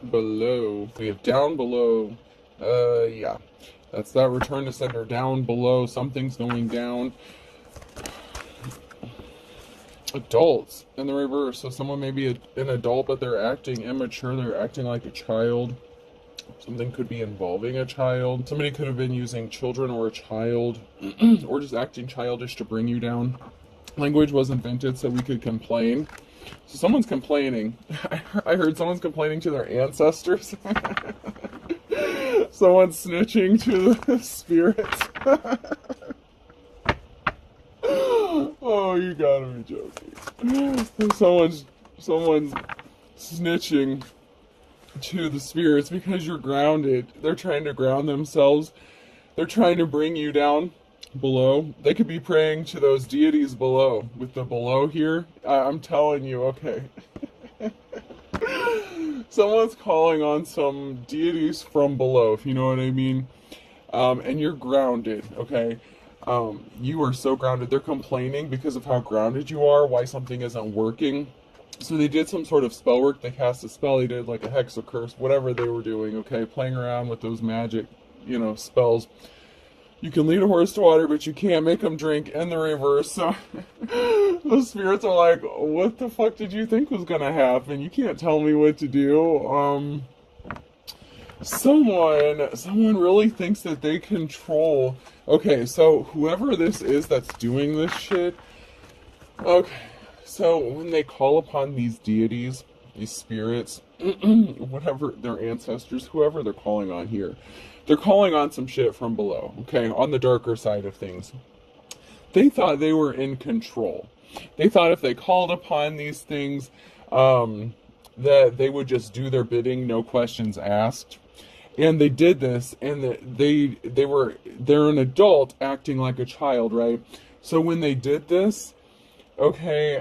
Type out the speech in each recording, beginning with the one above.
below. We have down below. Yeah. That's that return to sender down below. Something's going down. Adults in the reverse. So someone may be an adult, but they're acting immature. They're acting like a child. Something could be involving a child. Somebody could have been using children or a child, or just acting childish to bring you down. Language was invented so we could complain. So someone's complaining. I heard someone's complaining to their ancestors. Someone's snitching to the spirits. Oh, you gotta be joking. Someone's snitching to the spirits because you're grounded. They're trying to ground themselves. They're trying to bring you down below. They could be praying to those deities below. With the below here, I'm telling you, okay. Someone's calling on some deities from below, if you know what I mean. And you're grounded, okay? You are so grounded. They're complaining because of how grounded you are, why something isn't working. So they did some sort of spell work. They cast a spell. They did like a hex or curse, whatever they were doing, okay? Playing around with those magic, spells. You can lead a horse to water, but you can't make them drink in the reverse. So the spirits are like, what the fuck did you think was going to happen? You can't tell me what to do. Someone really thinks that they control. Okay, so whoever this is that's doing this shit. Okay, so when they call upon these deities, these spirits, whatever, their ancestors, whoever they're calling on here, they're calling on some shit from below, okay, on the darker side of things. They thought they were in control. They thought if they called upon these things, that they would just do their bidding, no questions asked. And they did this, and they're an adult acting like a child, right? So when they did this, okay,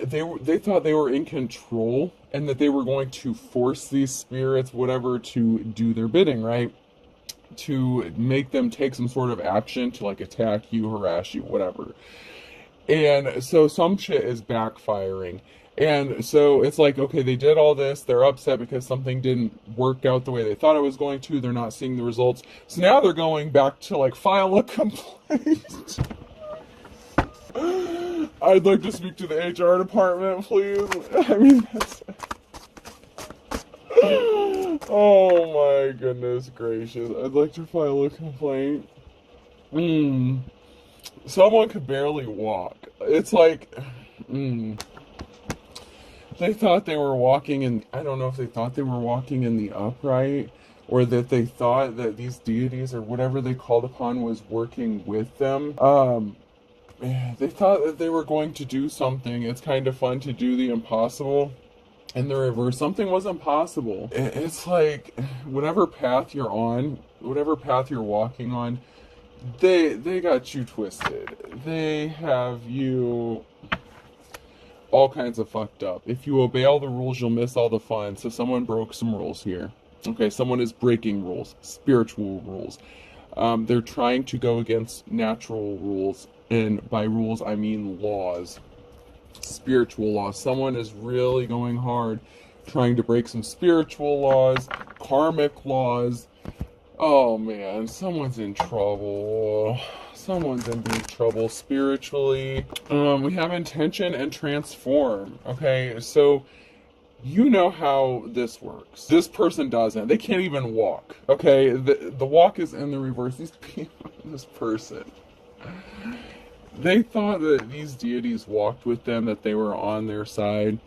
they thought they were in control, and that they were going to force these spirits, whatever, to do their bidding, right? To make them take some sort of action to like attack you, harass you, whatever. And so some shit is backfiring. And so it's like, okay, they did all this. They're upset because something didn't work out the way they thought it was going to. They're not seeing the results. So now they're going back to like file a complaint. I'd like to speak to the HR department, please. I mean, that's... Oh my goodness gracious. I'd like to file a complaint. Someone could barely walk. It's like... They thought they were walking in... I don't know if they thought they were walking in the upright, or that they thought that these deities, or whatever they called upon, was working with them. They thought that they were going to do something. It's kind of fun to do the impossible. In the reverse, something was impossible. It's like, whatever path you're on, whatever path you're walking on, they got you twisted. They have you all kinds of fucked up. If you obey all the rules, you'll miss all the fun. So someone broke some rules here. Okay, someone is breaking rules, spiritual rules. They're trying to go against natural rules, and by rules I mean laws. Spiritual laws. Someone is really going hard trying to break some spiritual laws, karmic laws. Oh man, someone's in trouble. Someone's in big trouble spiritually. We have intention and transform. Okay, so you know how this works. This person doesn't. They can't even walk. Okay, the walk is in the reverse. These people, this person, they thought that these deities walked with them, that they were on their side.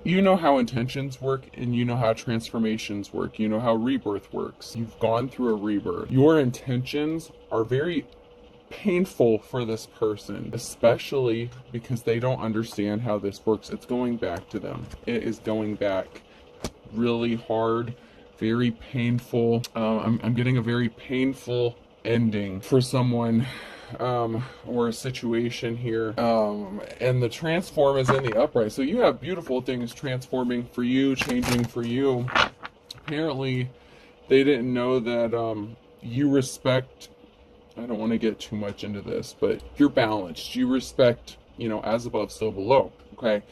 You know how intentions work, and you know how transformations work. You know how rebirth works. You've gone through a rebirth. Your intentions are very painful for this person, especially because they don't understand how this works. It's going back to them. It is going back really hard, very painful. I'm getting a very painful ending for someone. Or a situation here, and the transform is in the upright. So you have beautiful things transforming for you, changing for you. Apparently they didn't know that you respect, I don't want to get too much into this, but you're balanced. You respect, as above, so below. Okay.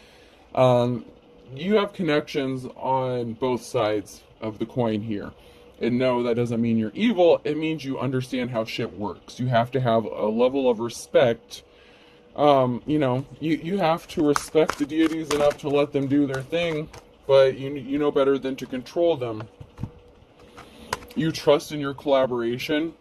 you have connections on both sides of the coin here. And no, that doesn't mean you're evil. It means you understand how shit works. You have to have a level of respect. You know, you have to respect the deities enough to let them do their thing, but you know better than to control them. You trust in your collaboration.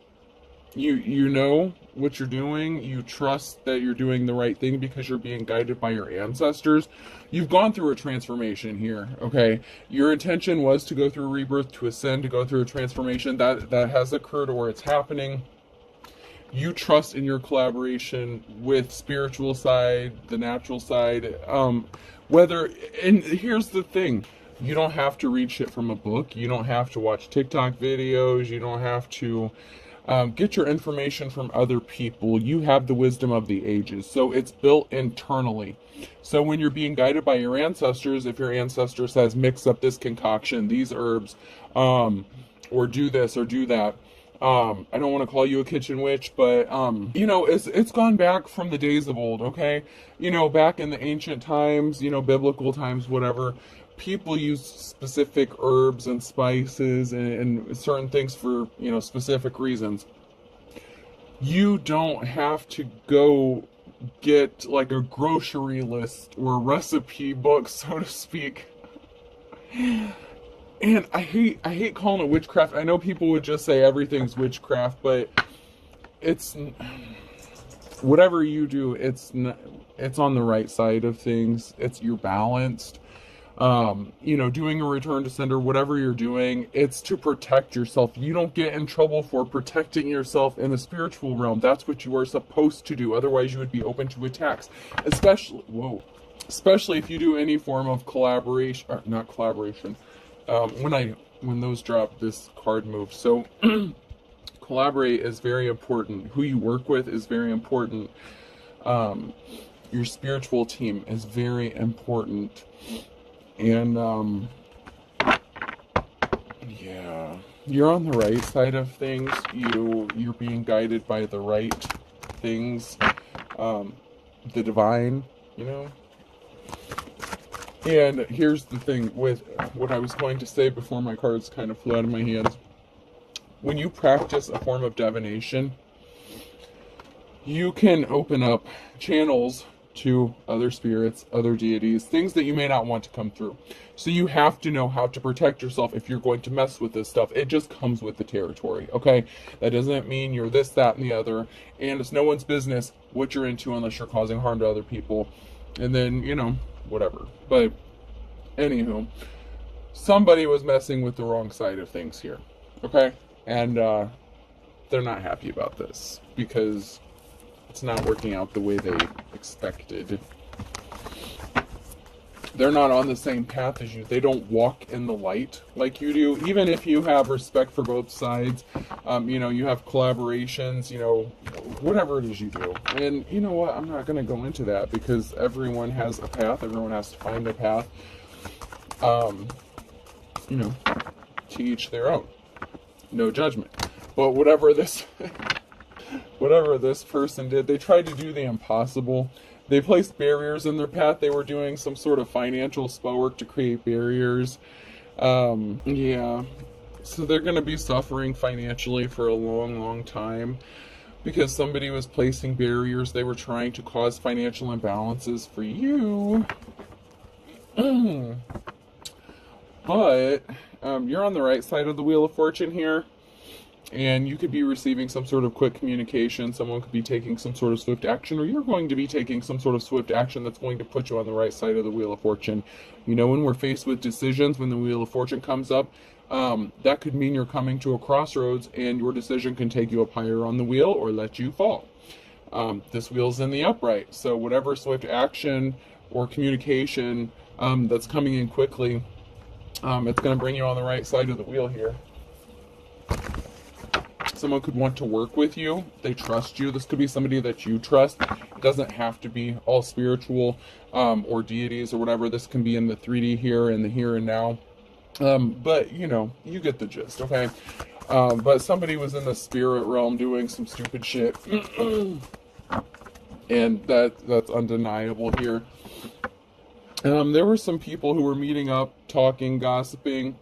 You know what you're doing. You trust that you're doing the right thing because you're being guided by your ancestors. You've gone through a transformation here, okay? Your intention was to go through a rebirth, to ascend, to go through a transformation. That has occurred, or it's happening. You trust in your collaboration with spiritual side, the natural side. And here's the thing. You don't have to read shit from a book. You don't have to watch TikTok videos. You don't have to get your information from other people. You have the wisdom of the ages. So it's built internally. So when you're being guided by your ancestors, if your ancestor says, mix up this concoction, these herbs, or do this or do that, I don't want to call you a kitchen witch, but, you know, it's gone back from the days of old, okay? You know, back in the ancient times, you know, biblical times, whatever, people use specific herbs and spices and certain things for, you know, specific reasons. You don't have to go get like a grocery list or a recipe book, so to speak. And I hate calling it witchcraft. I know people would just say everything's witchcraft, but it's whatever you do, it's on the right side of things. You're balanced. You know, doing a return to sender, whatever you're doing, it's to protect yourself. You don't get in trouble for protecting yourself in the spiritual realm. That's what you are supposed to do. Otherwise, you would be open to attacks. Especially if you do any form of collaboration, or not collaboration. When those drop, this card moves. So collaborate is very important. Who you work with is very important. Your spiritual team is very important. And yeah, you're on the right side of things. You're being guided by the right things, the divine, you know. And here's the thing with what I was going to say before my cards kind of flew out of my hands. When you practice a form of divination, you can open up channels to other spirits, other deities, things that you may not want to come through. So you have to know how to protect yourself if you're going to mess with this stuff. It just comes with the territory, okay? That doesn't mean you're this, that, and the other, and it's no one's business what you're into unless you're causing harm to other people. And then, you know, whatever. But anywho, somebody was messing with the wrong side of things here, okay? And they're not happy about this because it's not working out the way they expected. They're not on the same path as you. They don't walk in the light like you do. Even if you have respect for both sides, you know, you have collaborations, you know, whatever it is you do. And you know what? I'm not going to go into that because everyone has a path. Everyone has to find a path. You know, to each their own. No judgment. But whatever this person did, they tried to do the impossible. They placed barriers in their path. They were doing some sort of financial spell work to create barriers. Yeah. So they're going to be suffering financially for a long, long time because somebody was placing barriers. They were trying to cause financial imbalances for you. But you're on the right side of the Wheel of Fortune here. And you could be receiving some sort of quick communication. Someone could be taking some sort of swift action, or you're going to be taking some sort of swift action that's going to put you on the right side of the Wheel of Fortune. You know, when we're faced with decisions, when the Wheel of Fortune comes up, that could mean you're coming to a crossroads and your decision can take you up higher on the wheel or let you fall. This wheel's in the upright. So whatever swift action or communication that's coming in quickly, it's going to bring you on the right side of the wheel here. Someone could want to work with you. They trust you. This could be somebody that you trust. It doesn't have to be all spiritual or deities or whatever. This can be in the 3D here and the here and now. But, you know, you get the gist, okay? But somebody was in the spirit realm doing some stupid shit. And that's undeniable here. There were some people who were meeting up, talking, gossiping,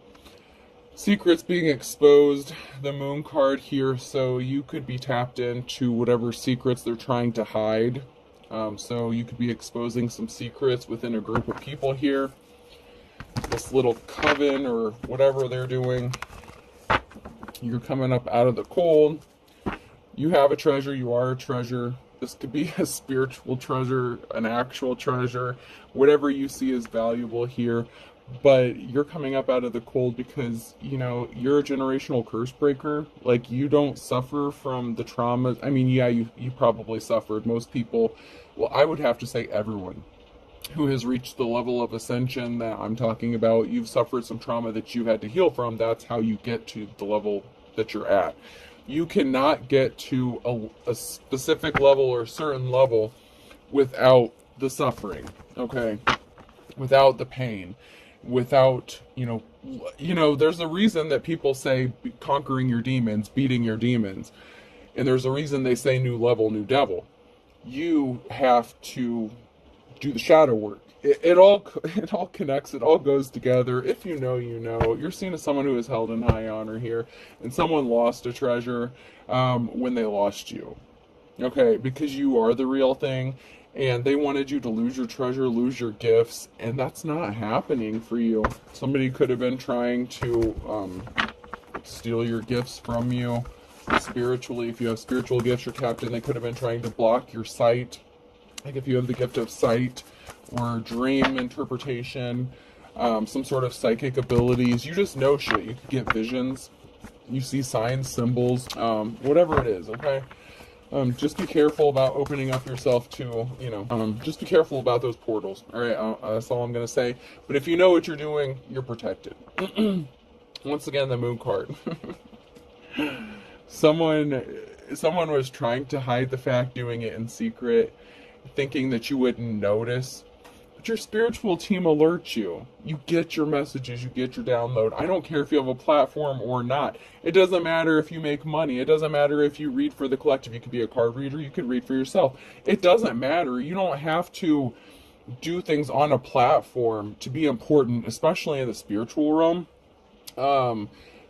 secrets being exposed. The moon card here, so you could be tapped into whatever secrets they're trying to hide. So you could be exposing some secrets within a group of people here. This little coven or whatever they're doing. You're coming up out of the cold. You have a treasure. You are a treasure. This could be a spiritual treasure, an actual treasure, whatever you see as valuable here. But you're coming up out of the cold because, you know, you're a generational curse breaker. Like, you don't suffer from the traumas. I mean, yeah, you probably suffered. Most people, well, I would have to say everyone who has reached the level of ascension that I'm talking about, you've suffered some trauma that you had to heal from. That's how you get to the level that you're at. You cannot get to a specific level or a certain level without the suffering, okay? Without the pain, without, you know, there's a reason that people say conquering your demons, beating your demons. And there's a reason they say new level, new devil. You have to do the shadow work. It all connects. It all goes together. If you know, you know. You're seen as someone who is held in high honor here, and someone lost a treasure when they lost you. Okay, because you are the real thing, and they wanted you to lose your treasure, lose your gifts, and that's not happening for you. Somebody could have been trying to steal your gifts from you spiritually. If you have spiritual gifts, you're tapped in. They could have been trying to block your sight. Like if you have the gift of sight or dream interpretation, some sort of psychic abilities, you just know shit. You could get visions, you see signs, symbols, whatever it is, okay? Just be careful about opening up yourself to, just be careful about those portals, all right? That's all I'm going to say. But if you know what you're doing, you're protected. Once again, the moon card. Someone was trying to hide the fact, doing it in secret, thinking that you wouldn't notice. But your spiritual team alerts you. You get your messages, you get your download. I don't care if you have a platform or not. It doesn't matter if you make money. It doesn't matter if you read for the collective. You could be a card reader, you could read for yourself. It doesn't matter. You don't have to do things on a platform to be important, especially in the spiritual realm.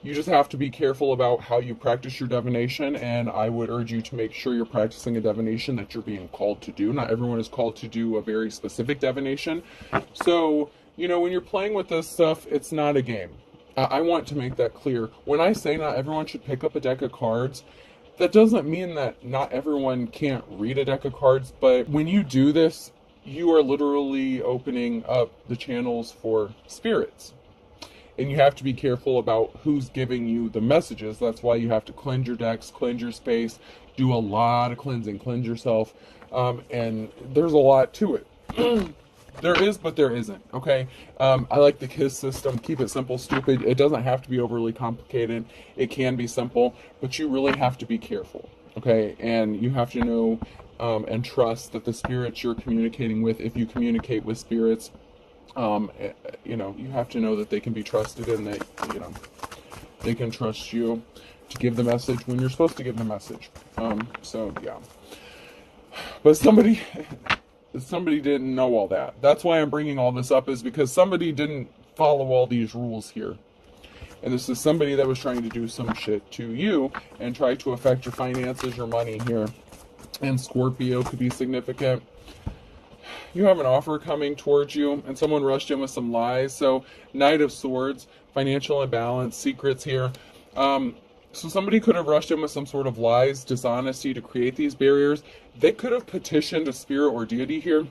You just have to be careful about how you practice your divination, and I would urge you to make sure you're practicing a divination that you're being called to do. Not everyone is called to do a very specific divination. So, when you're playing with this stuff, it's not a game. I want to make that clear. When I say not everyone should pick up a deck of cards, that doesn't mean that not everyone can't read a deck of cards, but when you do this, you are literally opening up the channels for spirits. And you have to be careful about who's giving you the messages. That's why you have to cleanse your decks, cleanse your space, do a lot of cleansing, cleanse yourself. And there's a lot to it. There is, but there isn't, okay? I like the KISS system. Keep it simple, stupid. It doesn't have to be overly complicated. It can be simple, but you really have to be careful, okay? And you have to know and trust that the spirits you're communicating with, if you communicate with spirits, you have to know that they can be trusted and that, they can trust you to give the message when you're supposed to give the message. Yeah. But somebody didn't know all that. That's why I'm bringing all this up, is because somebody didn't follow all these rules here. And this is somebody that was trying to do some shit to you and try to affect your finances, your money here. And Scorpio could be significant. You have an offer coming towards you, and someone rushed in with some lies. So, Knight of Swords, financial imbalance, secrets here. So somebody could have rushed in with some sort of lies, dishonesty to create these barriers. They could have petitioned a spirit or deity here,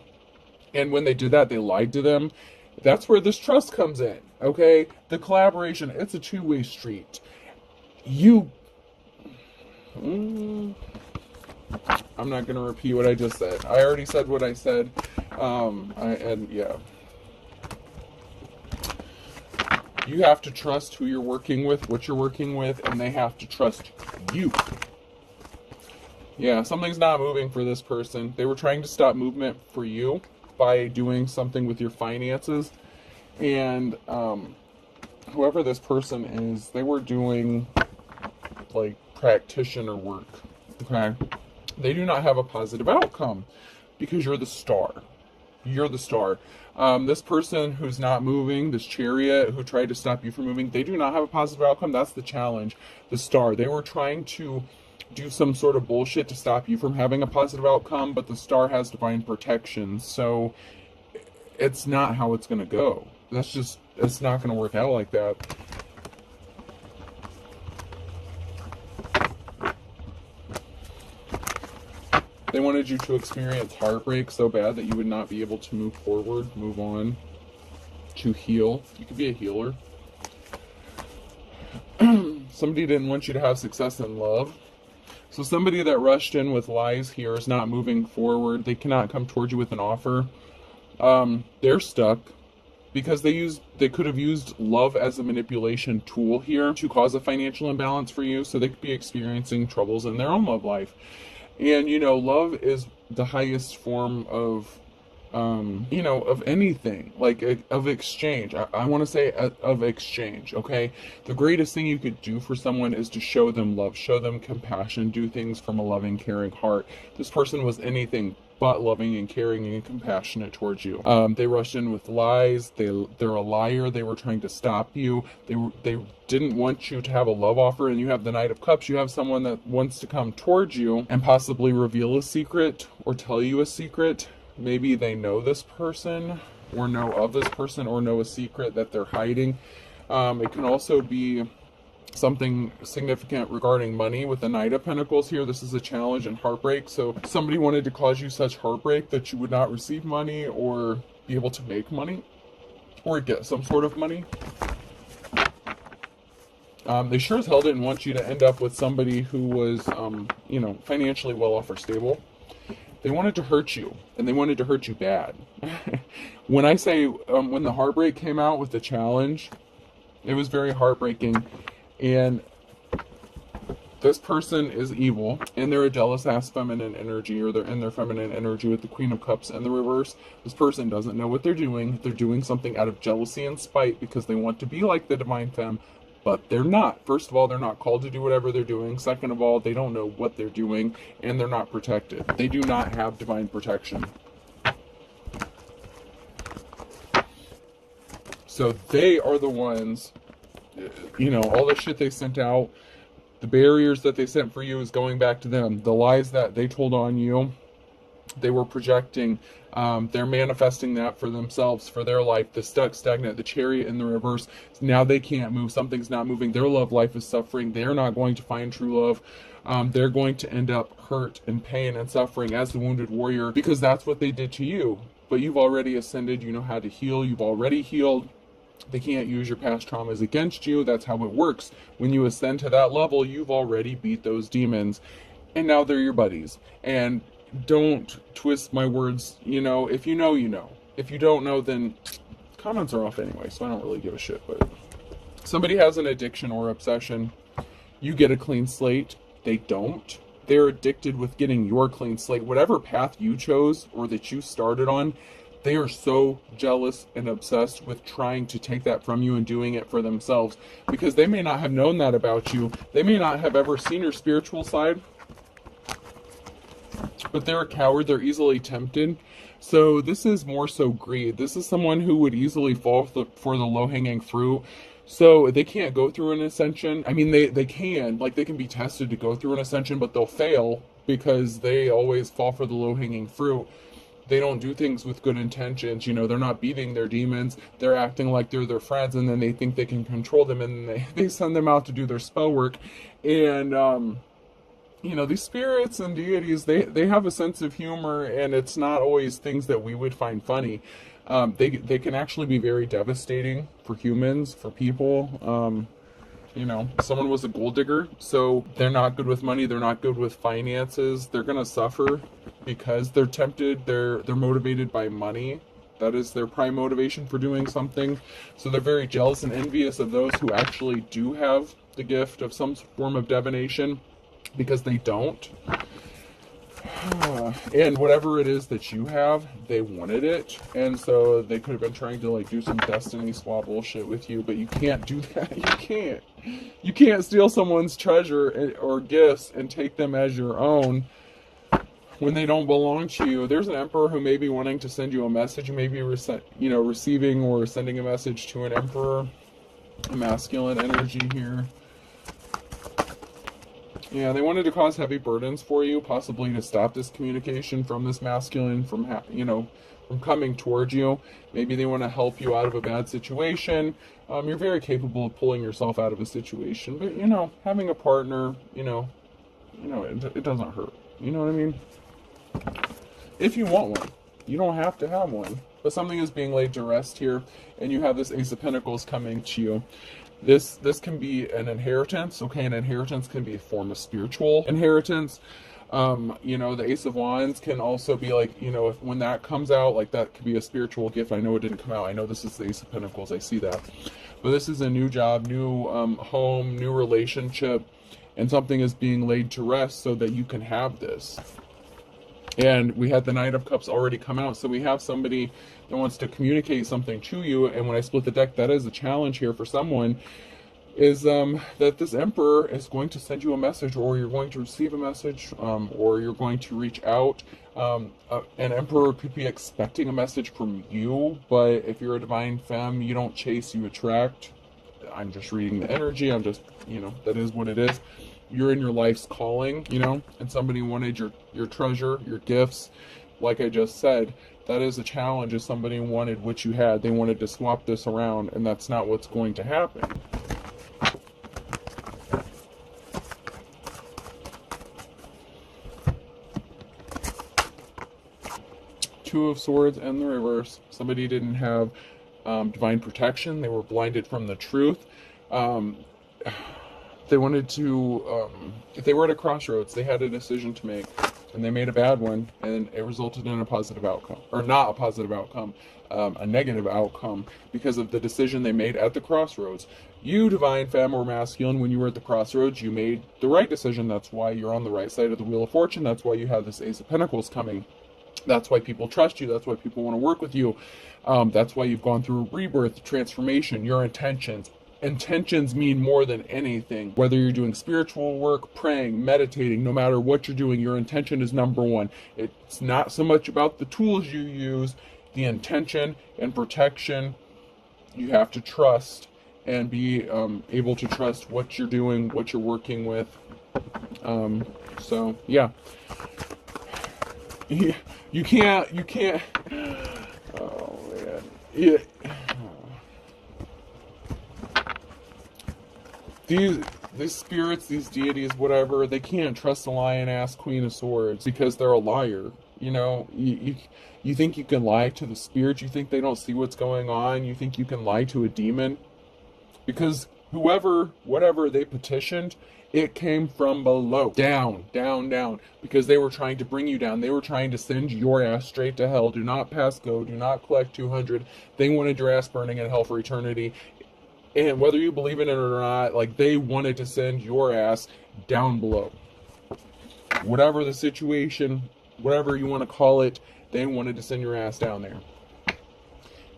and when they did that, they lied to them. That's where this trust comes in, okay? The collaboration, it's a two-way street. I'm not going to repeat what I just said. I already said what I said. You have to trust who you're working with, what you're working with, and they have to trust you. Yeah, something's not moving for this person. They were trying to stop movement for you by doing something with your finances. And whoever this person is, they were doing like practitioner work. Okay? They do not have a positive outcome because you're the star. You're the star. This person who's not moving, this chariot who tried to stop you from moving, they do not have a positive outcome. That's the challenge. The star, they were trying to do some sort of bullshit to stop you from having a positive outcome, but the star has divine protection. So it's not how it's going to go. It's not going to work out like that. They wanted you to experience heartbreak so bad that you would not be able to move forward, move on, to heal. You could be a healer. Somebody didn't want you to have success in love. So somebody that rushed in with lies here is not moving forward. They cannot come towards you with an offer. They're stuck because they could have used love as a manipulation tool here to cause a financial imbalance for you. So they could be experiencing troubles in their own love life. And, love is the highest form of, of anything, like of exchange. I want to say of exchange, okay? The greatest thing you could do for someone is to show them love, show them compassion, do things from a loving, caring heart. This person was anything but loving and caring and compassionate towards you. They rushed in with lies. They're a liar. They were trying to stop you. They didn't want you to have a love offer, and you have the Knight of Cups. You have someone that wants to come towards you and possibly reveal a secret or tell you a secret. Maybe they know this person or know of this person or know a secret that they're hiding. It can also be something significant regarding money with the Knight of Pentacles here. This is a challenge and heartbreak. So somebody wanted to cause you such heartbreak that you would not receive money or be able to make money or get some sort of money. They sure as hell didn't want you to end up with somebody who was, financially well off or stable. They wanted to hurt you, and they wanted to hurt you bad. When I say, when the heartbreak came out with the challenge, it was very heartbreaking. And this person is evil, and they're a jealous ass feminine energy, or they're in their feminine energy with the Queen of Cups in the reverse. This person doesn't know what they're doing. They're doing something out of jealousy and spite because they want to be like the Divine Femme, but they're not. First of all, they're not called to do whatever they're doing. Second of all, they don't know what they're doing, and they're not protected. They do not have divine protection. So they are the ones, all the shit they sent out, the barriers that they sent for you is going back to them. The lies that they told on you, they were projecting. They're manifesting that for themselves, for their life. The stuck, stagnant, the chariot in the reverse. Now they can't move. Something's not moving. Their love life is suffering. They're not going to find true love. They're going to end up hurt and pain and suffering as the wounded warrior because that's what they did to you. But you've already ascended. You know how to heal. You've already healed. They can't use your past traumas against you. That's how it works. When you ascend to that level, you've already beat those demons. And now they're your buddies. And don't twist my words. If you know, you know. If you don't know, then comments are off anyway, so I don't really give a shit. But somebody has an addiction or obsession. You get a clean slate. They don't. They're addicted with getting your clean slate. Whatever path you chose or that you started on, they are so jealous and obsessed with trying to take that from you and doing it for themselves because they may not have known that about you. They may not have ever seen your spiritual side, but they're a coward. They're easily tempted. So this is more so greed. This is someone who would easily fall for the low-hanging fruit. So they can't go through an ascension. I mean, they can. Like, they can be tested to go through an ascension, but they'll fail because they always fall for the low-hanging fruit. They don't do things with good intentions. They're not beating their demons. They're acting like they're their friends, and then they think they can control them, and they send them out to do their spell work. And, these spirits and deities, they have a sense of humor, and it's not always things that we would find funny. They can actually be very devastating for humans, for people. Someone was a gold digger, so they're not good with money. They're not good with finances. They're going to suffer because they're tempted. They're motivated by money. That is their prime motivation for doing something. So they're very jealous and envious of those who actually do have the gift of some form of divination because they don't. And whatever it is that you have, they wanted it, and so they could have been trying to do some destiny swap bullshit with you, but you can't do that. You can't steal someone's treasure or gifts and take them as your own when they don't belong to you. There's an emperor who may be wanting to send you a message. You may be receiving or sending a message to an emperor, a masculine energy here. Yeah, they wanted to cause heavy burdens for you, possibly to stop this communication from this masculine from coming towards you. Maybe they want to help you out of a bad situation. You're very capable of pulling yourself out of a situation, but having a partner, it doesn't hurt. You know what I mean? If you want one, you don't have to have one, but something is being laid to rest here, and you have this Ace of Pentacles coming to you. This can be an inheritance. Okay, an inheritance can be a form of spiritual inheritance. The Ace of Wands can also be like, when that comes out, like that could be a spiritual gift. I know it didn't come out. I know this is the Ace of Pentacles. I see that. But this is a new job, new home, new relationship, and something is being laid to rest so that you can have this. And we had the Knight of Cups already come out, so we have somebody that wants to communicate something to you. And when I split the deck, that is a challenge here for someone, is that this Emperor is going to send you a message, or you're going to receive a message, or you're going to reach out. An Emperor could be expecting a message from you, but if you're a divine femme, you don't chase, you attract. I'm just reading the energy. I'm just, that is what it is. You're in your life's calling, and somebody wanted your treasure, your gifts. Like I just said, that is a challenge. If somebody wanted what you had, they wanted to swap this around, and that's not what's going to happen. Two of Swords and the reverse. Somebody didn't have divine protection. They were blinded from the truth. They wanted to, if they were at a crossroads, they had a decision to make, and they made a bad one, and it resulted in a positive outcome, or not a positive outcome, a negative outcome, because of the decision they made at the crossroads. You, divine femme or masculine, when you were at the crossroads, you made the right decision. That's why you're on the right side of the Wheel of Fortune. That's why you have this Ace of Pentacles coming. That's why people trust you. That's why people want to work with you. That's why you've gone through rebirth, transformation, your intentions. Intentions mean more than anything. Whether you're doing spiritual work, praying, meditating, no matter what you're doing, your intention is number one. It's not so much about the tools you use, the intention and protection. You have to trust and be able to trust what you're doing, what you're working with. So, yeah. You can't. Oh, man. Yeah. These spirits, these deities, whatever, they can't trust a lion-ass Queen of Swords because they're a liar. You think you can lie to the spirits? You think they don't see what's going on? You think you can lie to a demon? Because whatever they petitioned, it came from below. Down, down, down. Because they were trying to bring you down. They were trying to send your ass straight to hell. Do not pass go. Do not collect 200. They wanted your ass burning in hell for eternity. And whether you believe in it or not, they wanted to send your ass down below. Whatever the situation, whatever you want to call it, they wanted to send your ass down there.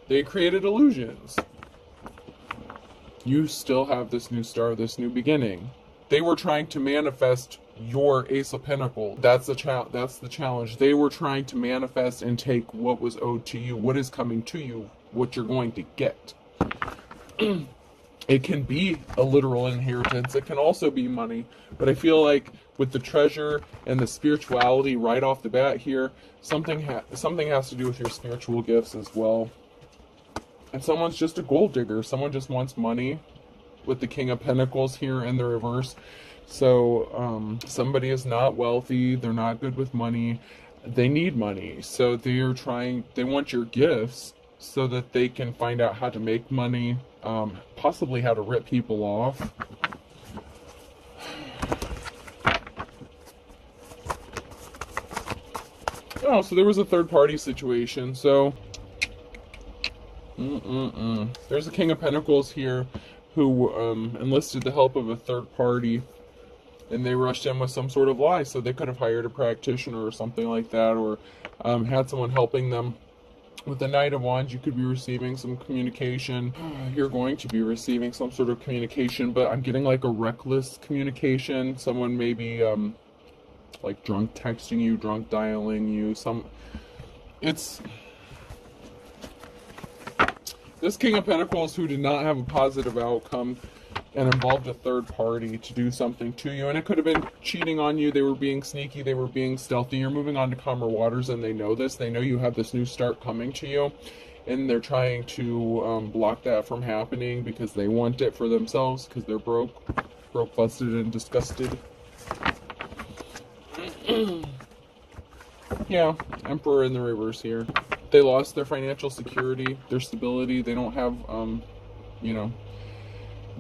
They created illusions. You still have this new star, this new beginning. They were trying to manifest your Ace of Pentacles. That's the challenge. They were trying to manifest and take what was owed to you, what is coming to you, what you're going to get. It can be a literal inheritance. It can also be money. But I feel like with the treasure and the spirituality right off the bat here, something has to do with your spiritual gifts as well. And someone's just a gold digger. Someone just wants money with the King of Pentacles here in the reverse. So somebody is not wealthy. They're not good with money. They need money. So they want your gifts so that they can find out how to make money, possibly how to rip people off. Oh, so there was a third-party situation. So, there's a King of Pentacles here who enlisted the help of a third party, and they rushed in with some sort of lie. So they could have hired a practitioner or something like that, or had someone helping them. With the Knight of Wands, you could be receiving some communication. You're going to be receiving some sort of communication, but I'm getting like a reckless communication. Someone maybe like drunk texting you, drunk dialing you. It's this King of Pentacles who did not have a positive outcome and involved a third party to do something to you. And it could have been cheating on you. They were being sneaky. They were being stealthy. You're moving on to calmer waters, and they know this. They know you have this new start coming to you, and they're trying to block that from happening because they want it for themselves, because they're broke, busted, and disgusted. Yeah, Emperor in the reverse here. They lost their financial security, their stability. They don't have,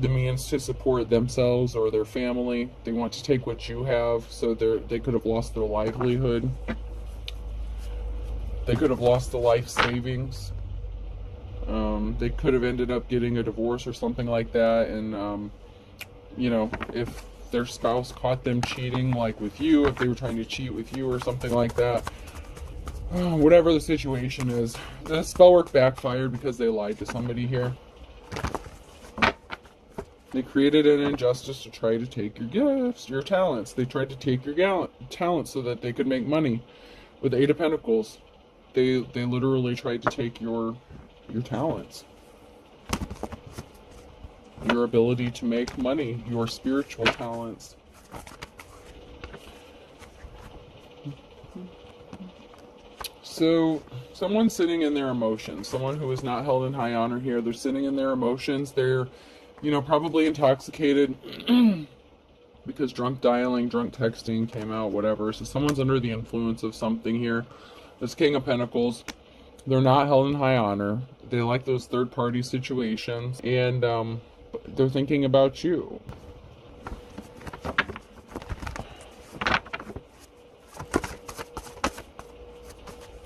the means to support themselves or their family. They want to take what you have, so they could have lost their livelihood. They could have lost the life savings. They could have ended up getting a divorce or something like that. And, if their spouse caught them cheating, like with you, if they were trying to cheat with you or something like that, whatever the situation is, the spell work backfired because they lied to somebody here. They created an injustice to try to take your gifts, your talents. They tried to take your talents so that they could make money. With the Eight of Pentacles, they literally tried to take your talents, your ability to make money, your spiritual talents. So someone's sitting in their emotions. Someone who is not held in high honor here. They're sitting in their emotions. They're, probably intoxicated because drunk dialing, drunk texting came out, whatever. So someone's under the influence of something here. This King of Pentacles, they're not held in high honor. They like those third-party situations, and they're thinking about you.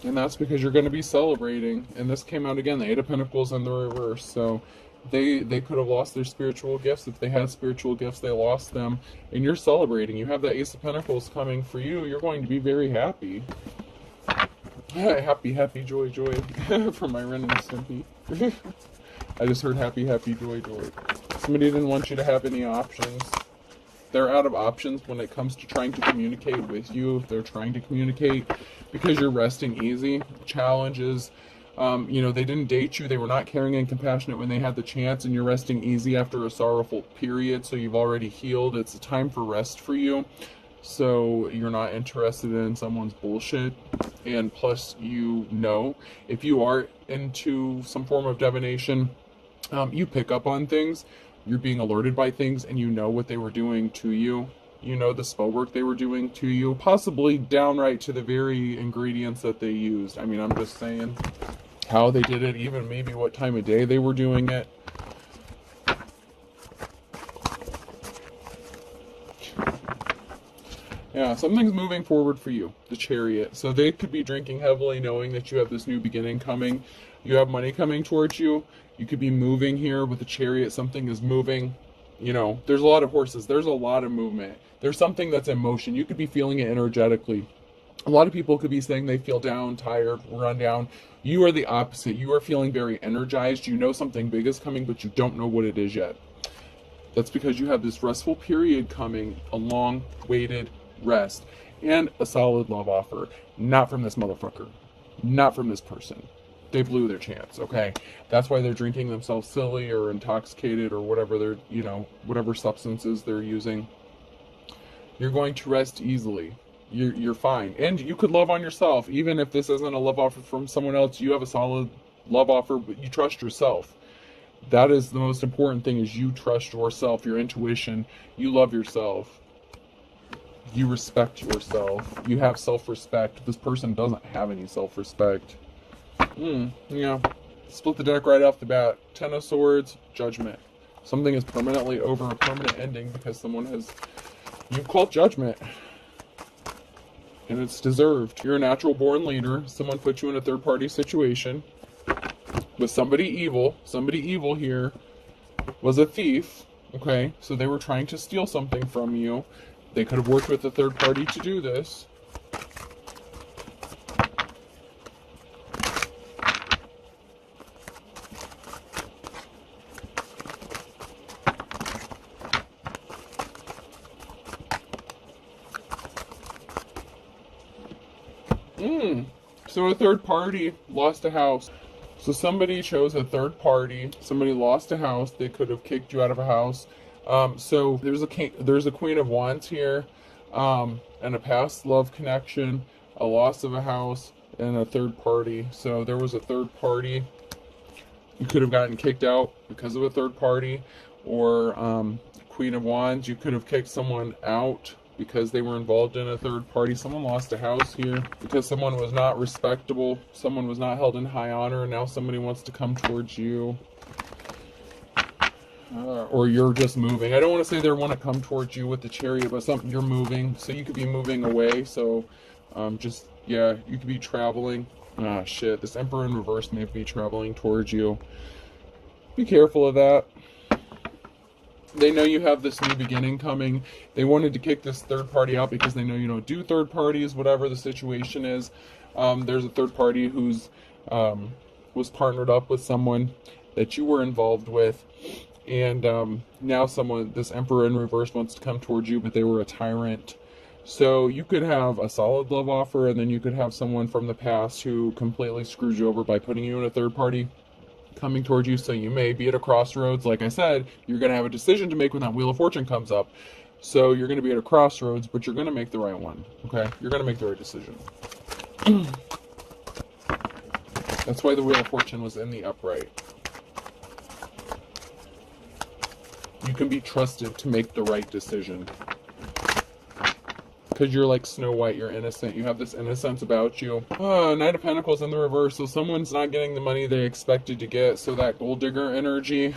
And that's because you're going to be celebrating. And this came out again, the Eight of Pentacles in the reverse. So they could have lost their spiritual gifts. If they had spiritual gifts, they lost them. And you're celebrating. You have the Ace of Pentacles coming for you. You're going to be very happy. Happy, happy, joy, joy. From my Ren and Stimpy. I just heard happy, happy, joy, joy. Somebody didn't want you to have any options. They're out of options when it comes to trying to communicate with you. If they're trying to communicate because you're resting easy. Challenges, they didn't date you. They were not caring and compassionate when they had the chance, and you're resting easy after a sorrowful period. So you've already healed. It's a time for rest for you. So you're not interested in someone's bullshit. And plus, if you are into some form of divination, you pick up on things. You're being alerted by things, and you know what they were doing to you. You know the spell work they were doing to you, possibly downright to the very ingredients that they used. I mean, I'm just saying how they did it, even maybe what time of day they were doing it. Yeah, something's moving forward for you, the Chariot. So they could be drinking heavily, knowing that you have this new beginning coming. You have money coming towards you. You could be moving here with the Chariot. Something is moving. There's a lot of horses. There's a lot of movement. There's something that's in motion. You could be feeling it energetically. A lot of people could be saying they feel down, tired, run down. You are the opposite. You are feeling very energized. You know something big is coming, but you don't know what it is yet. That's because you have this restful period coming, a long-awaited rest, and a solid love offer. Not from this motherfucker. Not from this person. They blew their chance, okay? That's why they're drinking themselves silly or intoxicated or whatever they're, whatever substances they're using. You're going to rest easily. You're fine. And you could love on yourself. Even if this isn't a love offer from someone else, you have a solid love offer, but you trust yourself. That is the most important thing, is you trust yourself, your intuition. You love yourself. You respect yourself. You have self-respect. This person doesn't have any self-respect. Split the deck right off the bat. Ten of Swords, Judgment. Something is permanently over, a permanent ending, because you've called judgment. And it's deserved. You're a natural born leader. Someone put you in a third-party situation with somebody evil. Somebody evil here was a thief. Okay, so they were trying to steal something from you. They could have worked with a third party to do this. So a third party lost a house. So somebody chose a third party. Somebody lost a house. They could have kicked you out of a house. So there's a Queen of Wands here, and a past love connection, a loss of a house, and a third party. So there was a third party. You could have gotten kicked out because of a third party, or Queen of Wands. You could have kicked someone out because they were involved in a third party. Someone lost a house here because someone was not respectable. Someone was not held in high honor, and now somebody wants to come towards you. Or you're just moving. I don't want to say they want to come towards you with the Chariot, but you're moving. So you could be moving away. So you could be traveling. Shit, this Emperor in reverse may be traveling towards you. Be careful of that. They know you have this new beginning coming. They wanted to kick this third party out because they know you don't do third parties, whatever the situation is. There's a third party who's was partnered up with someone that you were involved with. And now this Emperor in reverse wants to come towards you, but they were a tyrant. So you could have a solid love offer, and then you could have someone from the past who completely screwed you over by putting you in a third party coming towards you. So you may be at a crossroads. Like I said, you're going to have a decision to make when that Wheel of Fortune comes up. So you're going to be at a crossroads, but you're going to make the right one. Okay? You're going to make the right decision. That's why the Wheel of Fortune was in the upright. You can be trusted to make the right decision. Because you're like Snow White, you're innocent. You have this innocence about you. Knight of Pentacles in the reverse. So someone's not getting the money they expected to get. So that gold digger energy.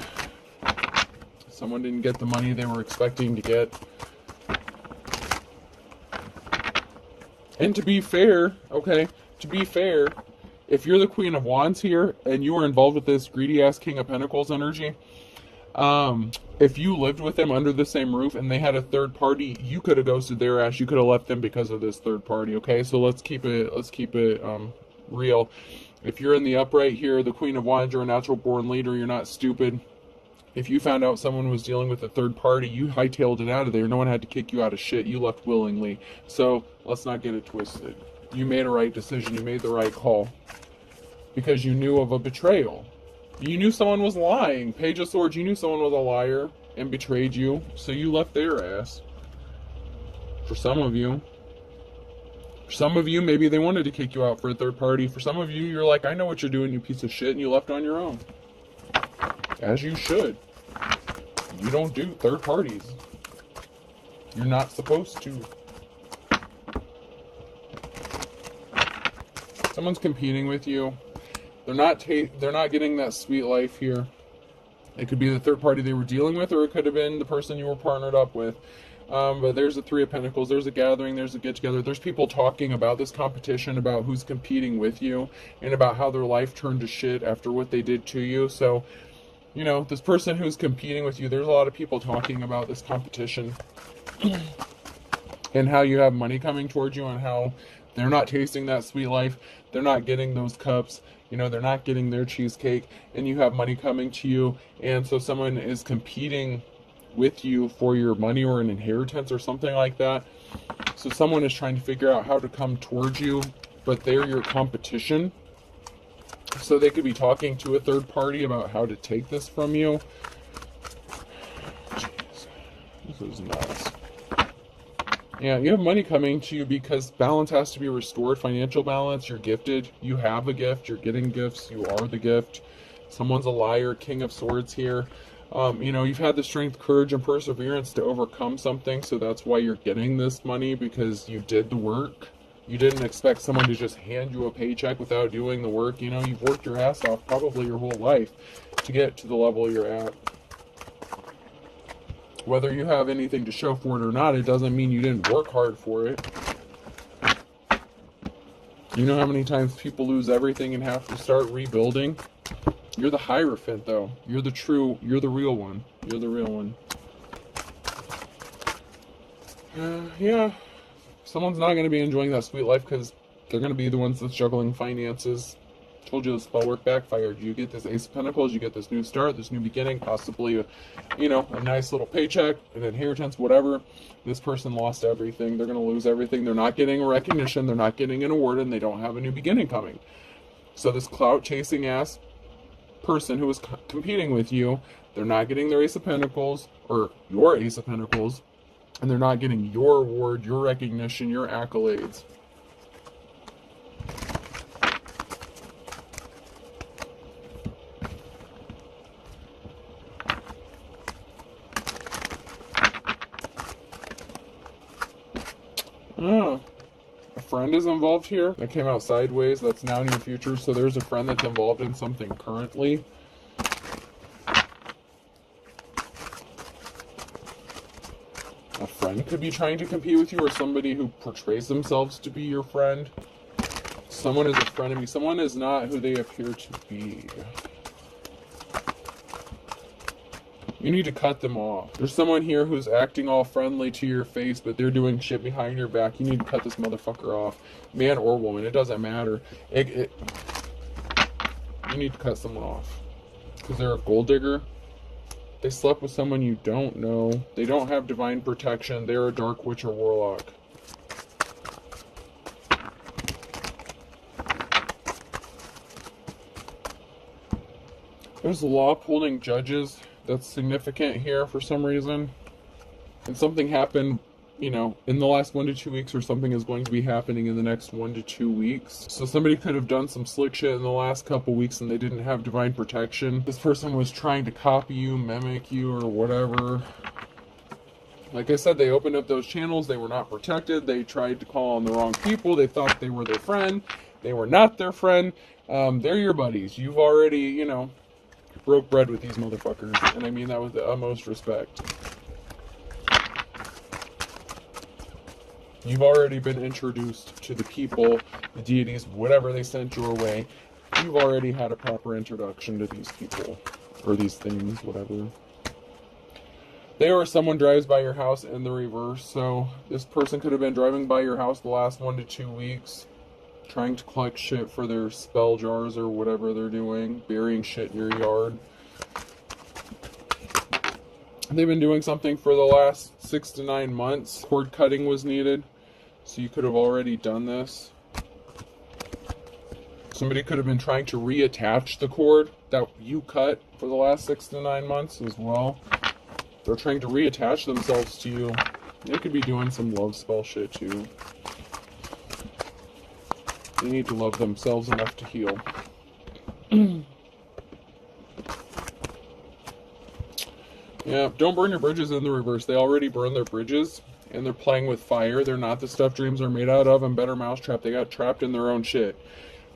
Someone didn't get the money they were expecting to get. And to be fair, if you're the Queen of Wands here and you were involved with this greedy ass King of Pentacles energy, if you lived with them under the same roof and they had a third party, you could have ghosted their ass. You could have left them because of this third party. Okay, so let's keep it real. If you're in the upright here, the Queen of Wands, you're a natural born leader. You're not stupid. If you found out someone was dealing with a third party, you hightailed it out of there. No one had to kick you out of shit. You left willingly. So let's not get it twisted. You made a right decision. You made the right call because you knew of a betrayal. You knew someone was lying. Page of Swords, you knew someone was a liar and betrayed you, so you left their ass. For some of you, maybe they wanted to kick you out for a third party. For some of you, you're like, I know what you're doing, you piece of shit, and you left on your own. As you should. You don't do third parties. You're not supposed to. Someone's competing with you. They're not getting that sweet life here. It could be the third party they were dealing with, or it could have been the person you were partnered up with. But there's a Three of Pentacles. There's a gathering. There's a get-together. There's people talking about this competition, about who's competing with you, and about how their life turned to shit after what they did to you. So, you know, this person who's competing with you, there's a lot of people talking about this competition and how you have money coming towards you and how they're not tasting that sweet life. They're not getting those cups. You know, they're not getting their cheesecake, and you have money coming to you. And so someone is competing with you for your money or an inheritance or something like that. So someone is trying to figure out how to come towards you, but they're your competition. So they could be talking to a third party about how to take this from you. Jeez, this is nuts. Yeah, you have money coming to you because balance has to be restored. Financial balance, you're gifted. You have a gift. You're getting gifts. You are the gift. Someone's a liar. King of Swords here. You know, you've had the strength, courage, and perseverance to overcome something. So that's why you're getting this money, because you did the work. You didn't expect someone to just hand you a paycheck without doing the work. You know, you've worked your ass off probably your whole life to get to the level you're at. Whether you have anything to show for it or not, it doesn't mean you didn't work hard for it. You know how many times people lose everything and have to start rebuilding? You're the Hierophant, though. You're the real one. You're the real one. Yeah. Someone's not going to be enjoying that sweet life because they're going to be the ones that's juggling finances. Told you the spell work backfired. You get this Ace of Pentacles, you get this new start, this new beginning, possibly a nice little paycheck, an inheritance, whatever. This person lost everything. They're going to lose everything. They're not getting a recognition. They're not getting an award, and they don't have a new beginning coming. So this clout chasing ass person who is competing with you, they're not getting their Ace of Pentacles, or your Ace of Pentacles, and they're not getting your award, your recognition, your accolades. A friend is involved here. That came out sideways. That's now near future. So there's a friend that's involved in something currently. A friend could be trying to compete with you, or somebody who portrays themselves to be your friend. Someone is a frenemy. Someone is not who they appear to be. You need to cut them off. There's someone here who's acting all friendly to your face, but they're doing shit behind your back. You need to cut this motherfucker off. Man or woman, it doesn't matter. You need to cut someone off. Because they're a gold digger. They slept with someone you don't know. They don't have divine protection. They're a dark witch or warlock. There's a law upholding judges. That's significant here for some reason. And something happened, in the last 1 to 2 weeks, or something is going to be happening in the next 1 to 2 weeks. So somebody could have done some slick shit in the last couple weeks and they didn't have divine protection. This person was trying to copy you, mimic you, or whatever. Like I said, they opened up those channels. They were not protected. They tried to call on the wrong people. They thought they were their friend. They were not their friend. They're your buddies. You've already, broke bread with these motherfuckers, and I mean that with the utmost respect. You've already been introduced to the people, the deities, whatever they sent your way. You've already had a proper introduction to these people, or these things, whatever. They or someone drives by your house in the reverse, so this person could have been driving by your house the last 1 to 2 weeks, trying to collect shit for their spell jars or whatever they're doing, burying shit in your yard. They've been doing something for the last 6 to 9 months. Cord cutting was needed, so you could have already done this. Somebody could have been trying to reattach the cord that you cut for the last 6 to 9 months as well. They're trying to reattach themselves to you. They could be doing some love spell shit too. They need to love themselves enough to heal. Yeah, don't burn your bridges in the reverse. They already burned their bridges, and they're playing with fire. They're not the stuff dreams are made out of, and better mousetrap. They got trapped in their own shit.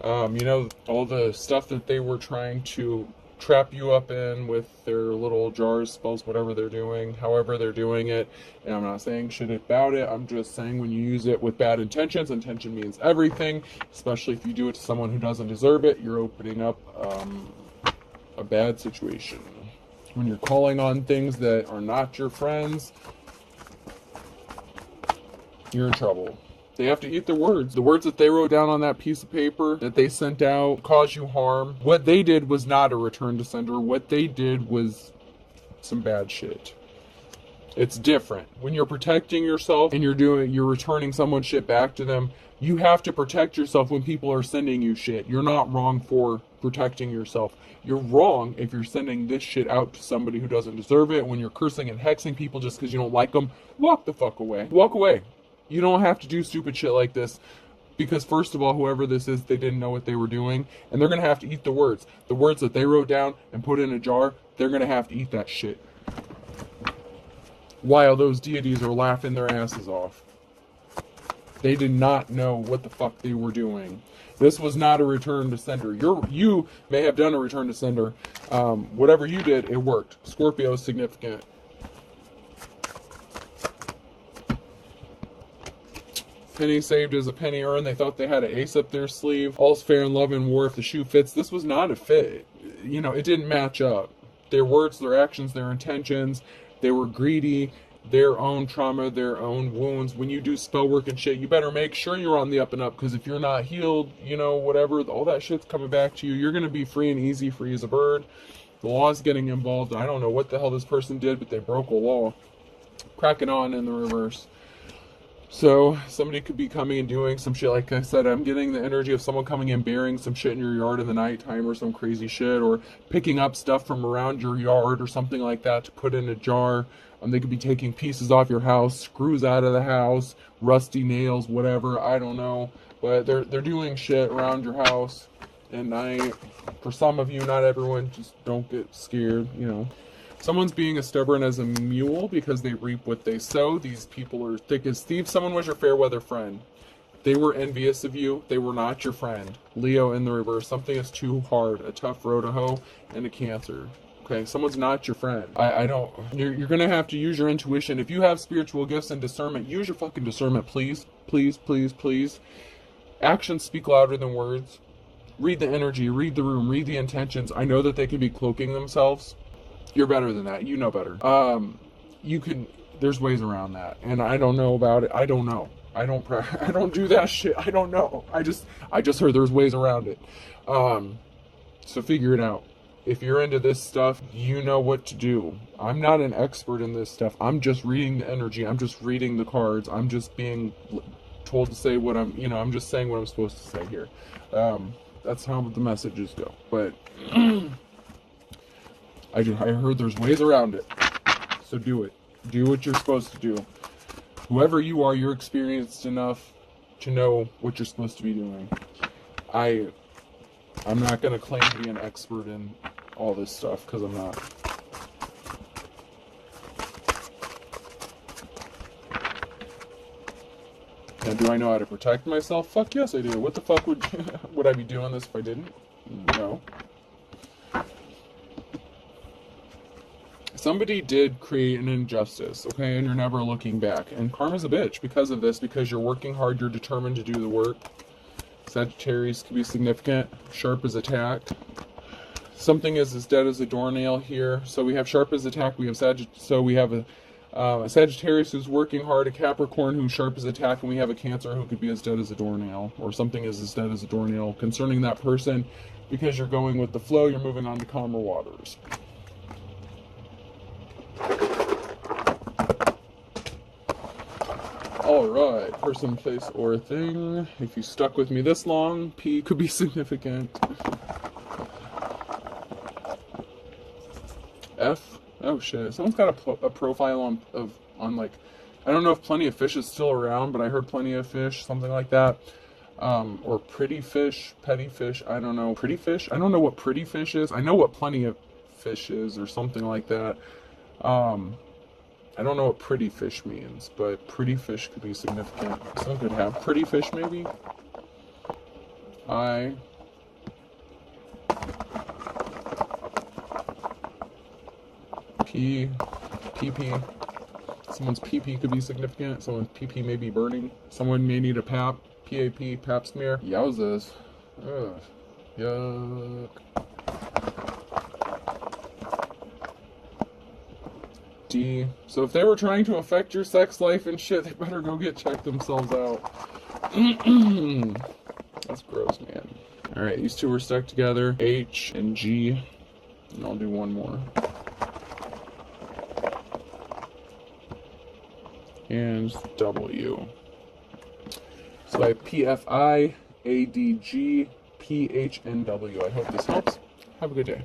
All the stuff that they were trying to trap you up in with their little jars, spells, whatever they're doing, however they're doing it. And I'm not saying shit about it. I'm just saying when you use it with bad intentions, intention means everything, especially if you do it to someone who doesn't deserve it, you're opening up a bad situation. When you're calling on things that are not your friends, you're in trouble. They have to eat their words. The words that they wrote down on that piece of paper that they sent out cause you harm. What they did was not a return to sender. What they did was some bad shit. It's different. When you're protecting yourself and you're returning someone's shit back to them, you have to protect yourself when people are sending you shit. You're not wrong for protecting yourself. You're wrong if you're sending this shit out to somebody who doesn't deserve it. When you're cursing and hexing people just because you don't like them, walk the fuck away. Walk away. You don't have to do stupid shit like this, because first of all, whoever this is, they didn't know what they were doing, and they're going to have to eat the words. The words that they wrote down and put in a jar, they're going to have to eat that shit. While those deities are laughing their asses off. They did not know what the fuck they were doing. This was not a return to sender. You may have done a return to sender. Whatever you did, it worked. Scorpio is significant. Penny saved is a penny earned. They thought they had an ace up their sleeve. All's fair in love and war if the shoe fits. This was not a fit. It didn't match up. Their words, their actions, their intentions. They were greedy. their own trauma, their own wounds. When you do spell work and shit, you better make sure you're on the up and up, because if you're not healed, you know, whatever, all that shit's coming back to you. You're going to be free and easy, free as a bird. The law's getting involved. I don't know what the hell this person did, but they broke a law. Cracking on in the reverse. So somebody could be coming and doing some shit. Like I said, I'm getting the energy of someone coming and burying some shit in your yard in the nighttime or some crazy shit, or picking up stuff from around your yard or something like that to put in a jar. They could be taking pieces off your house, screws out of the house, rusty nails, whatever, I don't know. But they're doing shit around your house at night. For some of you, not everyone, just don't get scared, you know. Someone's being as stubborn as a mule because they reap what they sow. These people are thick as thieves. Someone was your fair weather friend. They were envious of you. They were not your friend. Leo in the reverse. Something is too hard. A tough road to hoe and a Cancer. Okay, someone's not your friend. I don't. You're going to have to use your intuition. If you have spiritual gifts and discernment, use your fucking discernment, please. Please, please, please. Actions speak louder than words. Read the energy. Read the room. Read the intentions. I know that they could be cloaking themselves. You're better than that. You know better. There's ways around that. And I don't know about it. I don't know. I don't do that shit. I don't know. I just heard there's ways around it. So figure it out. If you're into this stuff, you know what to do. I'm not an expert in this stuff. I'm just reading the energy. I'm just reading the cards. I'm just being told to say what I'm just saying what I'm supposed to say here. That's how the messages go. But I heard there's ways around it. So do it. Do what you're supposed to do. Whoever you are, you're experienced enough to know what you're supposed to be doing. I'm not going to claim to be an expert in all this stuff, because I'm not. And do I know how to protect myself? Fuck yes I do. What the fuck would I be doing this if I didn't? No. Somebody did create an injustice, okay, and you're never looking back. And karma's a bitch because of this, because you're working hard, you're determined to do the work. Sagittarius could be significant. Sharp as attacked. Something is as dead as a doornail here. So we have sharp as attack. We have a Sagittarius who's working hard, a Capricorn who's sharp as attack, and we have a Cancer who could be as dead as a doornail, or something is as dead as a doornail concerning that person, because you're going with the flow, you're moving on to calmer waters. Alright, person, place, or thing. If you stuck with me this long, P could be significant. F. Oh shit. Someone's got a profile on like, I don't know if Plenty of Fish is still around, but I heard Plenty of Fish, something like that. Or Pretty Fish, Petty Fish, I don't know. Pretty Fish? I don't know what Pretty Fish is. I know what Plenty of Fish is, or something like that. I don't know what Pretty Fish means, but Pretty Fish could be significant. Someone could have Pretty Fish, maybe? PP. Someone's PP could be significant. Someone's PP may be burning. Someone may need a PAP. PAP, PAP smear. Yowzas. Ugh. Yuck. D. So if they were trying to affect your sex life and shit, they better go get checked themselves out. That's gross, man. Alright, these two are stuck together. H and G. And I'll do one more. And W. So I have PFI, ADG, PH, and W. I hope this helps. Have a good day.